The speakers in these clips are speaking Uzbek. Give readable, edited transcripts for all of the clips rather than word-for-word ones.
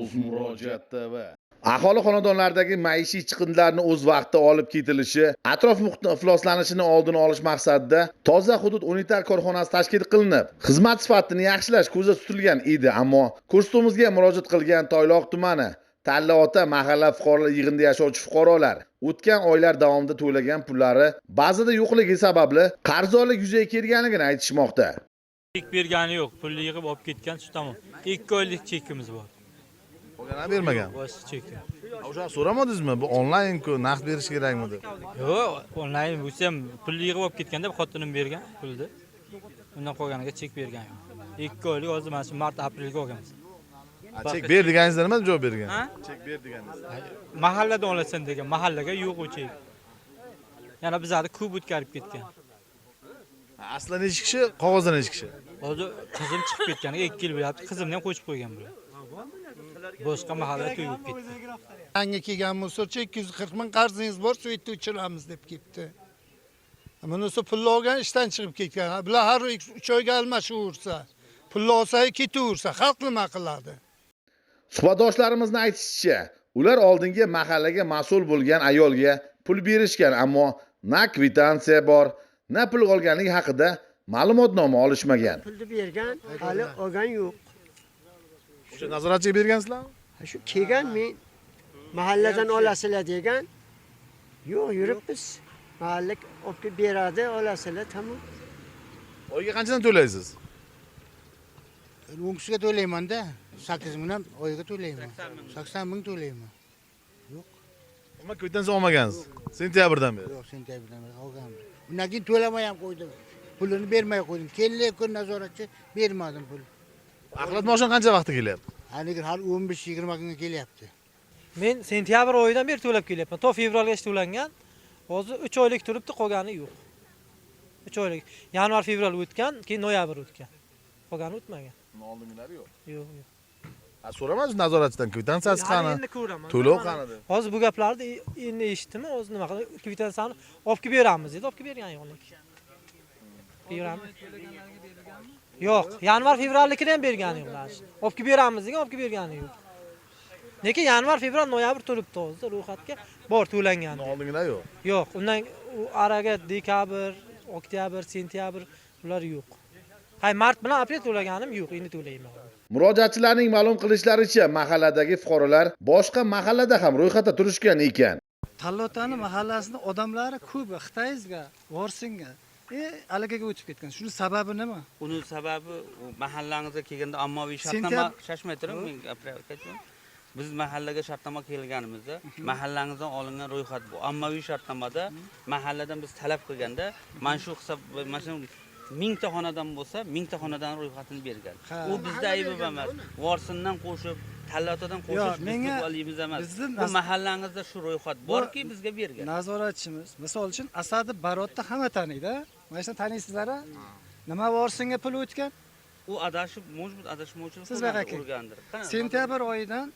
Maxsus murojaat TV. Aholi xonadonlaridagi maishiy chiqindilarni o'z vaqtida olib ketilishi, atrof muhitni ifloslanishini oldini olish maqsadida toza hudud unitar korxonasi tashkil qilinib, xizmat sifatini yaxshilash ko'zda tutilgan edi, ammo ko'rsatumizga murojaat qilgan Toyloq tumani Tallaota mahalla fuqarolar yig'inida yashovchi fuqarolar o'tgan oylar davomida to'lagan pullari ba'zida yo'qligi sababli qarzdorlik yuzaga kelganligini aytishmoqda. Chek bergani yo'q, pulni yig'ib olib ketgan shu tamom. 2 oylik chekimiz bor. Qolgani bermagan. Boshqa cheki. O'sha so'ramadingizmi? Bu onlayn-ku, naqd berish kerakmi deb? Yo'q, onlayn bo'lsa ham pulni yig'ib olib ketganda xotinim bergan pulni. Undan qolganiga chek bergan yo'q. 2 oylik hozir mana shu mart aprelga olganmiz. Chek ber deganingizda nima javob bergan? Ha? Chek ber deganingiz. Mahalladan olasan degan, mahallaga yo'q u chek. Yana bizlarni ko'p o'tkazib ketgan. Aslan necha kishi, qog'ozdan necha kishi? Hozir qizim chiqib ketganiga 2 yil bo'lyapti. Qizimni ham qo'shib qo'ygan bular. Boshqa mahalla to'yib ketdi. Yangi kelgan musulchi 240 ming qarzingiz bor, shu yerda o'chiramiz deb ketdi. Bunisi pulni olgan ishdan chiqib ketgan. Bular har 3 oyga almashaversa, pulni olsa ketaversa, xalq nima qiladi? Suhbatdoshlarimizning aytishicha, ular oldingi mahallaga mas'ul bo'lgan ayolga pul berishgan, ammo na kvitansiya bor, na pul olganligi haqida ma'lumotnoma olishmagan. Pulni bergan, hali olgan yo'q. O'sha nazoratchiga bergansizlarmi? Shu kelgan men mahalladan olasizlar degan. Yo'q, yuribmiz. Mahalla olib beradi, olasizlar, tamom. Oyga qanchadan to'laysiz? 10 kishiga to'layman-da, 8 mingdan oyga to'layman. 80 ming to'layman. Nima kvitansiya olmagansiz? Sentyabrdan beri. Yo'q, sentyabrdan beri olganman. Undan keyin to'lamay ham qo'ydim. Pulini bermay qo'ydim. Kelli-kun nazoratchi bermadim pul. Axlatmoqchi qancha vaqtda kelyapti? Haliga har 15-20 kunga kelyapti. Men sentyabr oyidan beri to'lab kelyapman. To fevralgacha to'langan. Hozir 3 oylik turibdi, qolgani yo'q. 3 oylik. Yanvar, fevral o'tgan, keyin noyabr o'tgan. Qolgani o'tmagan. Oldingilari yo'q. Yo'q, yo'q. So'ramadingiz nazoratchidan kvitansiyasi qani? Endi ko'raman. To'lov qani deb. Hozir bu gaplarni endi eshitdim, hozir nima qilib kvitansiyani olib kelib beramiz dedi, olib kelib bergan yo'q lekin. Beramiz. Yo'q, yanvar, fevralnikini ham bergani yo'q. Olib kelib beramiz degan, olib kelib bergani yo'q. Lekin yanvar, fevral, noyabr to'libdi hozir ro'yxatga bor to'langan. Oldingilari yo'q. Yo'q, undan araga dekabr, oktyabr, sentyabr ular yo'q. Hay mart bilan aprel to'laganim yo'q, endi to'layman. Murojaatchilarning ma'lum qilishlaricha, mahalladagi fuqarolar boshqa mahallada ham ro'yxatda turishgan ekan. Tallaotani mahallasida odamlari ko'p, Xitoyga, Vorsinga, alagaga o'tib ketgan. Shuni sababi nima? Uni sababi mahallangizga kelganda ommaviy shartnoma shashmay turing, men gapirayotganim. Biz mahallaga shartnoma kelganimizda, mahallangizdan olingan ro'yxat bu. Ommaviy shartnomada mahalladan biz talab qilganda, mana shu hisob, mana shu 1000 ta xonadan bo'lsa, 1000 ta xonadan ro'yxatini bergan. U bizda aybi emas. Vorsindan qo'shib, Tallaotadan qo'shib bizga olimiz emas. Bu mahallangizda shu ro'yxat borki, bizga bergan. Nazoratchimiz, misol uchun Asadi Barotda hamma taniydi. Mana shuni taniysizlar? Nima Vorsinga pul o'tgan? U adashib, adashmovchi Siz urgandir. Sentyabr oyidan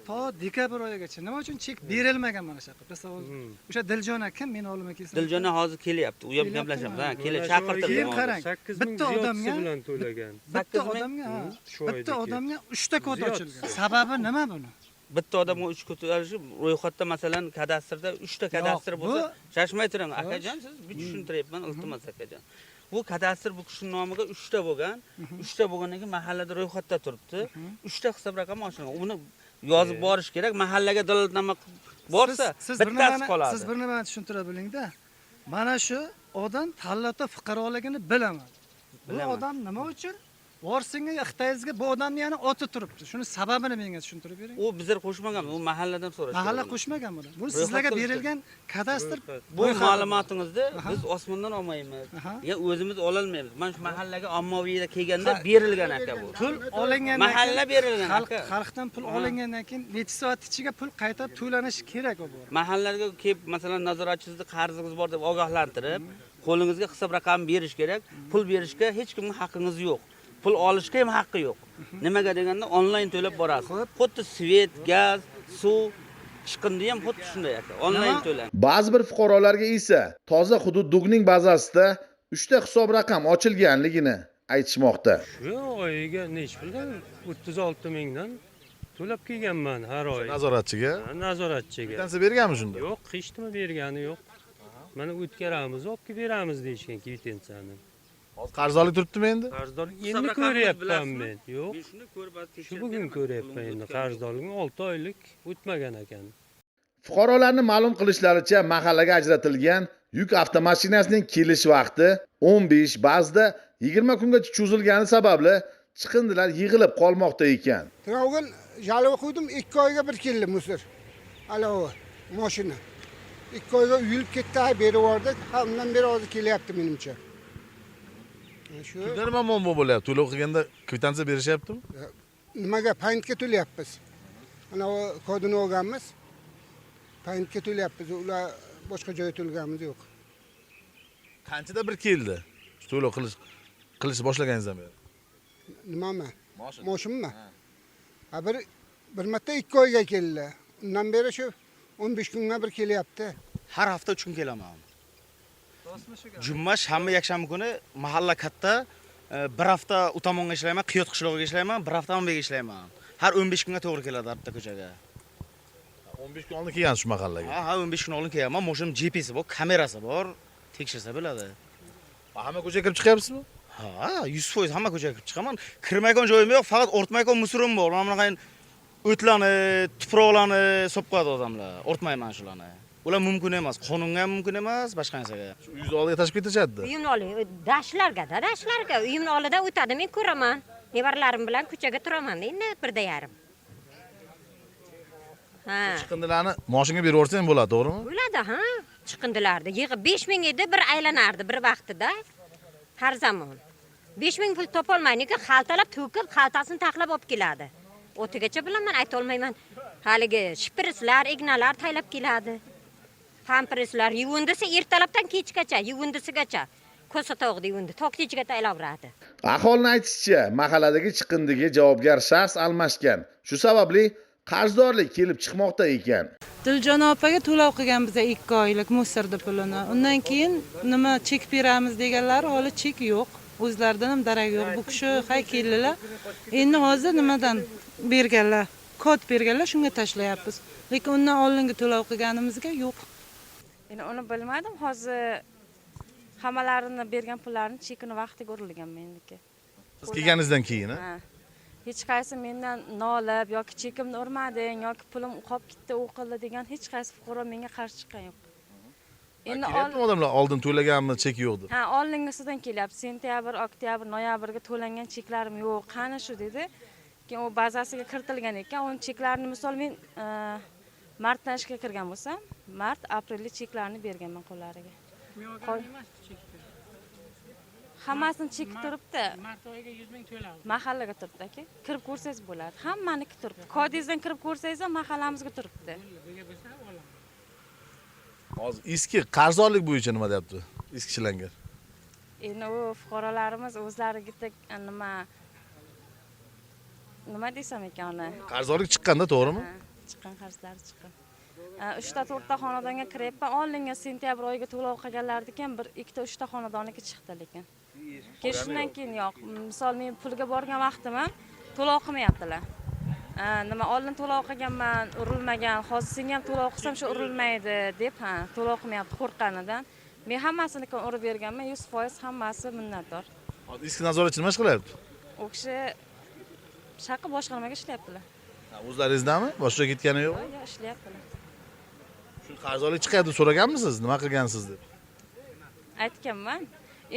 to dekabr oyigacha nima uchun chek berilmagan mana shu yoqqa? Masalan, o'sha Diljon aka men olima kelsam. Diljon hozir kelyapti. U ham gaplashamiz. Ha, chaqirtirdim. Keyin qarang. Bitta odamga bilan to'lagan. Bitta odamga 3 ta kod ochilgan. Sababi nima buni? Bitta odamga 3 kod olishi ro'yxatda masalan kadastrda 3 ta kadastr bo'lsa, shashmay turing akajon, siz bir tushuntiryapman, iltimos akajon. Bu kadastr bu kishining nomiga 3 ta bo'lgan. 3 ta bo'lgandan keyin mahallada ro'yxatda turibdi. 3 ta hisob raqami ochilgan. Uni yozib borish kerak. Mahallaga dalolatnoma borsa, bittasi qoladi. Siz bir nima tushuntira biling-da. Mana shu odam Tallaota fuqaroligini bilaman. Bu odam nima uchun Vorsinga, Xitoyga bu odamni yana oti turibdi. Shuni sababini menga tushuntirib bering. U bizlar qo'shmagan, u mahalladan so'rash. Mahalla qo'shmagan buni. Bu sizlarga berilgan kadastr. Bu ma'lumotingizni biz osmondan olmaymiz. Ya o'zimiz ola olmaymiz. Mana shu mahallaga ommaviyda kelganda berilgan aka bu. Pul olingan, mahalla berilgan aka. Xalqdan pul olingandan keyin necha soat ichiga pul qayta to'lanishi kerak bu. Mahallaga kelib, masalan, nazoratchingizni qarzingiz bor deb ogohlantirib, qo'lingizga hisob raqami berish kerak. Pul berishga hech kimning haqqingiz yo'q. Pul olishga ham haqqi yo'q. Nimaga deganda onlayn to'lab borasiz. Xuddi svet, gaz, suv, chiqindi ham xuddi shunday aka. Onlayn to'lang. Ba'zi bir fuqarolarga esa toza hududdugning bazasida 3 ta hisob raqam ochilganligini aytishmoqda. Shu oyiga nech puldan? 36 mingdan To'lab kelganman har oy. Nazoratchiga. Nazoratchiga. Kvitansiya berganmi shunda? Yo'q, hech nima bergani yo'q. Mana o'tkaramiz, olib kelib beramiz deyishgan kvitansiyani. Hozir qarzdorlik turibdimi endi? Qarzdorlik endi ko'ryapman men. Yo'q. Men shuni ko'rib Shu bugun ko'ryapman endi qarzdorlikni 6 oylik o'tmagan ekan. Fuqarolarning ma'lum qilishlaricha mahallaga ajratilgan yuk avtomashinasining kelish vaqti 15, ba'zida 20 kungacha cho'zilgani sababli chiqindilar yig'ilib qolmoqda ekan. Travgan jalva qo'ydim, 2 oyga bir keldi musor. Alova mashina. 2 oyga uyilib ketdi, berib yubordik. Undan beri hozir kelyapti menimcha. Shu Kimlar muammo bo'lyapti? To'lov qilganda kvitansiya berishyaptimi? nimaga payintga to'layapmiz. Ana kodini olganmiz. Payintga to'layapmiz. Ular boshqa joyga to'lganimiz yo'q. Qanchada bir keldi? To'lov qilish boshlaganingizdan beri. Nimami? Moshinmi? Ha bir marta 2 oyga keldi. Undan beri shu 15 kunga bir kelyapti. Har hafta 3 kun kelaman. Juma, shanba, yakshanba kuni mahalla katta, bir hafta u tomonga ishlayman, Qiyot qishlog'iga ishlayman, bir hafta Manbaga ishlayman. Har 15 kunga to'g'ri keladi bitta ko'chaga. 15 kun oldin kelgan shu mahallaga. Ha, 15 kun oldin kelganman. Mashinam GPS bor, kamerasi bor, tekshirsa bo'ladi. Hamma ko'chaga kirib chiqyapsizmi? Ha, 100% hamma ko'chaga kirib chiqaman. Kirmaygan joyim yo'q, faqat o'rtmaygan musurim bor. Mana bunaqa o'tlarni, tuproqlarni solib qo'yadi odamlar. O'rtmayman shularni. Ular mumkin emas, qonunga ham mumkin emas, boshqa narsaga. Uyingizni oldiga tashib ketishadi. Uyimni oldiga, dashlarga, uyimni oldida o'tadi, men ko'raman. Nevaralarim bilan ko'chaga turaman, endi 1:30. Ha. Chiqindilarni mashinaga berib yuborsang bo'ladi, to'g'rimi? Bo'ladi, ha. Chiqindilarni yig'ib 5000 edi, bir aylanardi bir vaqtida. Har zamon. 5000 pul topolmaydi-ku, xaltalab to'kib, xaltasini taxlab olib keladi. O'tigacha bilaman, ayta olmayman. Haligi shprislar, ignalar taylab keladi. Pamperslar yuvindisi ertalabdan kechgacha, yuvindisigacha. Ko'satog'da yuvindi, tok kechga taylaveradi. Aholining aytishicha, mahalladagi chiqindiga javobgar shaxs almashgan. Shu sababli qarzdorlik kelib chiqmoqda ekan. Diljon opaga to'lov qilgan biza 2 oylik musirdi pulini. Undan keyin nima chek beramiz deganlar, hali chek yo'q. O'zlaridan ham darak yo'q. Bu kishi hay keldilar. Endi hozir nimadan berganlar? Kod berganlar, shunga tashlayapmiz. Lekin undan oldingi to'lov qilganimizga yo'q. Endi uni bilmadim. Hozir hammalarini bergan pullarni chekini vaqtiga urilgan mendiki. Siz kelganingizdan keyin, ha? Hech qaysi mendan nolib yoki chekimni urmading yoki pulim qolib ketdi, u qildi degan hech qaysi fuqaro menga qarshi chiqqan yo'q. Endi odamlar oldin to'laganmi, chek yo'q deb. Ha, oldingisidan kelyapti. Sentyabr, oktyabr, noyabrga to'langan cheklarim yo'q. Qani shu dedi. Keyin u bazasiga kiritilgan ekan. Uni cheklarini misol men martdan ishga kirgan bo'lsam, mart, aprelda cheklarni berganman qo'llariga. Hammasini chekib turibdi. Mart oyiga 100 ming to'ladi. Mahallaga turibdi aka. Kirib ko'rsangiz bo'ladi. Hammaniki turibdi. Kodingizdan kirib ko'rsangiz ham mahallamizga turibdi. Hozir eski qarzdorlik bo'yicha nima deyapti? Eskichilangan. Endi u fuqarolarimiz o'zlariga nima desam ekan uni? Qarzdorlik chiqqanda, to'g'rimi? Chiqqan qarzlar chiqqan. 3 ta 4 ta xonadonga kiryapman. Oldingi sentyabr oyiga to'lov qilganlardikan, 1 2 ta 3 ta xonadonniki chiqdi lekin. Keyin shundan keyin yo'q. Misol men pulga borgan vaqtim ham to'lov qilmayaptilar. Nima oldin to'lov qilganman, urilmagan. Hozir senga ham to'lov qilsam shu urilmaydi deb, to'lov qilmayapti qo'rqqanidan. Men hammasini urib berganman, 100% hammasi minnatdor. Hozir eski nazoratchi nima ish qilyapti? U kishi shaqi boshqa nimaga ishlayaptilar? O'zlaringizdami? Boshqa ketgani yo'q? Yo'q, ishlayaptilar. Shu qarzdorlik chiqyapti, so'raganmisiz? Nima qilgansiz deb? Aytganman.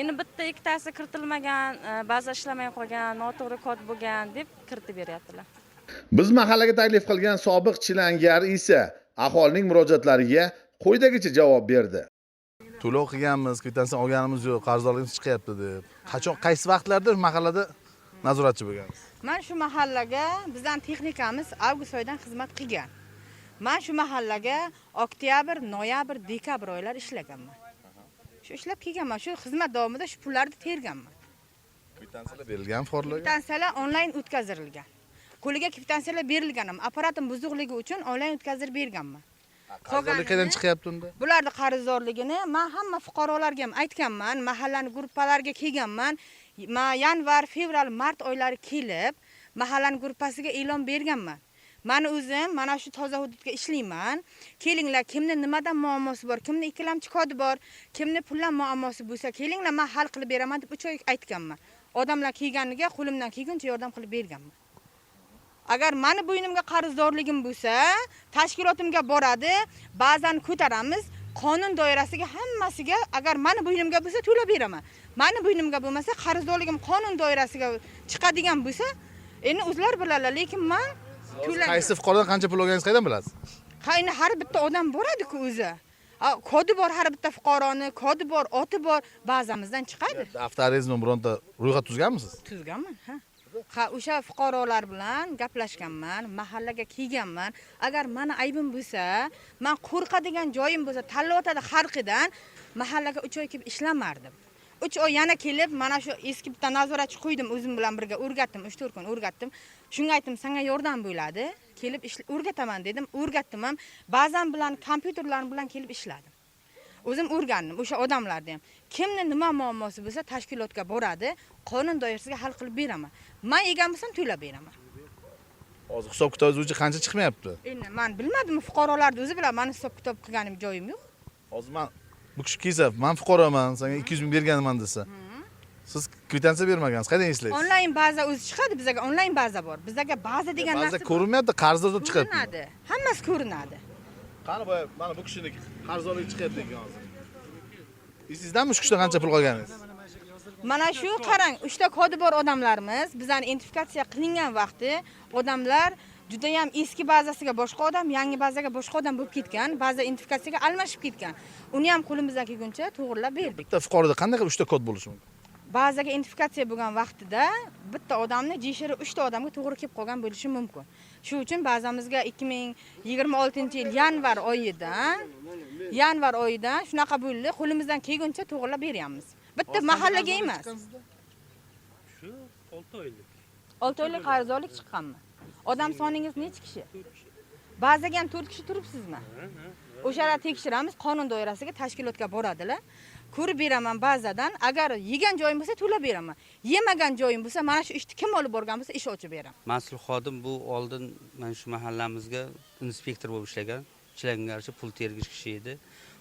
Endi bitta ikkitasi kiritilmagan, ba'zi ishlamay qolgan, noto'g'ri kod bo'lgan deb kiritib beryaptilar. Biz mahallaga taklif qilgan sobiq chilangar esa aholining murojaatlariga quyidagicha javob berdi. To'lov qilganmiz, kvitansiya olganimiz yo'q, qarzdorligimiz chiqyapti deb. Qachon, qaysi vaqtlarda mahallada nazoratchi bo'lgansiz? Men shu mahallaga bizdan texnikamiz avgust oyidan xizmat qilgan. Men shu mahallaga oktyabr, noyabr, dekabr oylari ishlaganman. Shu ishlab kelganman. Shu xizmat davomida shu pullarni terganman. Kvitansiyalar berilgan fuqarolarga? Kvitansiyalar onlayn o'tkazilgan. Qo'liga kvitansiyalar berilgan ham. Apparatim buzuqligi uchun onlayn o'tkazib berganman. Qarzdorlik qayerdan chiqyapti unda? Bularning qarzdorligini men hamma fuqarolarga ham aytganman, mahallaning guruhlarga kelganman. Men yanvar, fevral, mart oylari kelib, mahallaning guruhiga e'lon berganman. Mani o'zim mana shu toza hududga ishlayman. Kelinglar, kimni nimadan muammosi bor, kimni ikkilamchi kodi bor, kimni puldan muammosi bo'lsa, kelinglar, men hal qilib beraman deb 3 oy aytganman. Odamlar kelganiga qo'limdan kelguncha yordam qilib berganman. Agar mani bo'ynimga qarzdorligim bo'lsa, tashkilotimga boradi, ba'zan ko'taramiz, qonun doirasiga hammasiga agar mani bo'ynimga bo'lsa to'lab beraman. Mani bo'ynimga bo'lmasa, qarzdorligim qonun doirasiga chiqadigan bo'lsa, endi o'zlar biladilar, lekin men Qaysi fuqarodan qancha pul olganingizni qayerdan bilasiz? Qayni har bitta odam boradi-ku o'zi. Kodi bor har bitta fuqaroni, kodi bor, oti bor, ba'zamizdan chiqadi. Daftaringizmi bironta ro'yxat tuzganmisiz? Tuzganman, ha. Ha, o'sha fuqarolar bilan gaplashganman, mahallaga kelganman. Agar meni aybim bo'lsa, men qo'rqadigan joyim bo'lsa, Tallotada xalqidan mahallaga 3 oy kelib ishlamardim. 3 oy yana kelib, mana shu eski bitta nazoratchi qo'ydim, o'zim bilan birga o'rgatdim, 3-4 kun o'rgatdim. Shunga aytdim, senga yordam bo'ladi, kelib o'rgataman dedim, o'rgatdim ham. Ba'zan bilan kompyuterlar bilan kelib ishladim. O'zim o'rgandim, o'sha odamlarni ham. Kimni nima muammosi bo'lsa, tashkilotga boradi, qonun doirasiga hal qilib beraman. Men yegan bo'lsam to'lab beraman. Hozir hisob kitobingiz bo'yicha qancha chiqmayapti? Endi men bilmadim, fuqarolarni o'zi bilan meni hisob kitob qilganim joyim yo'q. Hozir men bu kishi kelsa, men fuqaroman, senga 200 ming berganman desa, siz kvitansiya bermagansiz, qayerdan eslaysiz? Onlayn baza o'zi chiqadi, bizga onlayn baza bor. Bizga baza degan narsa ko'rinmayapti, qarzdor chiqadi. Ko'rinadi. Hammasi ko'rinadi. Qani boya, mana bu kishining qarzdorligi chiqyapti ekan hozir. Esingizdanmi shu kishidan qancha pul olganingiz? Mana shu qarang, 3 ta kodi bor odamlarimiz, bizani identifikatsiya qilingan vaqti odamlar juda ham eski bazasiga boshqa odam, yangi bazaga boshqa odam bo'lib ketgan, baza identifikatsiyaga almashib ketgan. Uni ham qo'limizdan kelguncha to'g'rilab berdik. Bitta fuqaroda qanday qilib 3 ta kod bo'lishi mumkin? Bazaga identifikatsiya bo'lgan vaqtida bitta odamni jishiri 3 ta odamga to'g'ri kelib qolgan bo'lishi mumkin. Shu uchun bazamizga 2026-yil yanvar oyidan shunaqa bo'ldi, qo'limizdan kelguncha to'g'rilab beryapmiz. Bitta mahallaga emas. Shu 6 oylik. 6 oylik qarzdorlik chiqqanmi? Odam soningiz necha kishi? Bazaga ham 4 kishi turibsizmi? O'shalar tekshiramiz, qonun doirasiga tashkilotga boradilar. Ko'rib beraman bazadan, agar yegan joyim bo'lsa to'lab beraman. Yemagan joyim bo'lsa, mana shu ishni kim olib borgan bo'lsa, ish ochib beraman. Mas'ul xodim bu oldin mana shu mahallamizga inspektor bo'lib ishlagan, chilangarchi pul tergish kishi edi.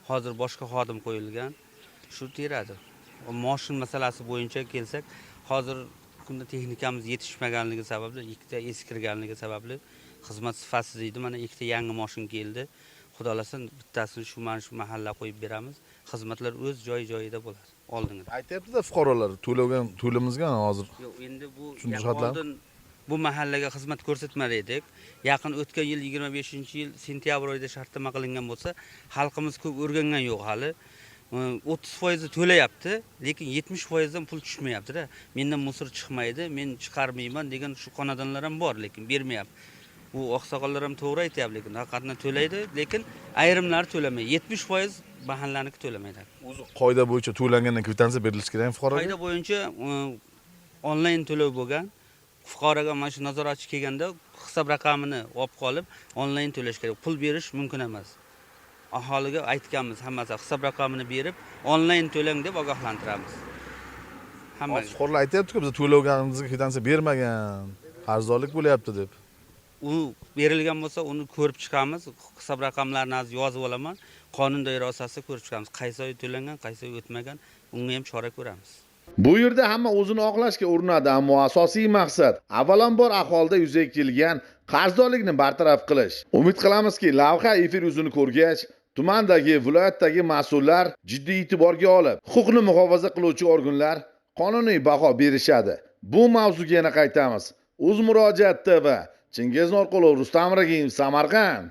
Hozir boshqa xodim qo'yilgan. Shu teradi. Mashin masalasi bo'yicha kelsak, hozir kunda texnikamiz yetishmaganligi sababli, ikkita eskirganligi sababli xizmat sifatsiz edi. Mana ikkita yangi mashin keldi. Xudoolasa bittasini shu mana shu mahalla qo'yib beramiz. Xizmatlar o'z joyi-joyida bo'ladi. Oldinda. Aytayapti-da fuqarolar, to'lagan to'limizga hozir. Yo'q, endi bu oldin bu mahallaga xizmat ko'rsatmar edik. Yaqin o'tgan yil 25-yil sentyabr oyida shartnoma qilingan bo'lsa, xalqimiz ko'p o'rgangan yo'q hali. 30% to'layapti, lekin 70% dan pul tushmayapti-da. Mendan musor chiqmaydi, men chiqarmayman degan shu xonadonlar ham bor, lekin bermayapti. Bu oqsoqollar ham to'g'ri aytayapti, lekin haqiqatan to'laydi, lekin ayrimlari to'lamaydi. 70% mahallaniki to'lamaydi. O'zi qoida bo'yicha to'langandan kvitansiya berilishi kerak fuqaroga? Qoida bo'yicha onlayn to'lov bo'lgan. Fuqaroga mana shu nazoratchi kelganda hisob raqamini olib qolib, onlayn to'lash kerak. Pul berish mumkin emas. Aholiga aytganmiz, hammasi hisob raqamini berib, onlayn to'lang deb ogohlantiramiz. Hammaga. Fuqarolar aytayapti-ku, biz to'laganimizga kvitansiya bermagan, qarzdorlik bo'lyapti deb. U berilgan bo'lsa, uni ko'rib chiqamiz. Hisob raqamlarini yozib olaman. Qonun doirasi asosida ko'rib chiqamiz. Qaysi oy to'langan, qaysi oy o'tmagan, unga ham chora ko'ramiz. Bu yerda hamma o'zini oqlashga urinadi, ammo asosiy maqsad avvalambor aholida yuzaga kelgan qarzdorlikni bartaraf qilish. Umid qilamizki, lavha efir yuzini ko'rgach, tumandagi, viloyatdagi mas'ullar jiddiy e'tiborga olib, huquqni muhofaza qiluvchi organlar qonuniy baho berishadi. Bu mavzuga yana qaytamiz. O'z murojaat TV, Chingiz Norqulov, Rustam Ragimov, Samarqand.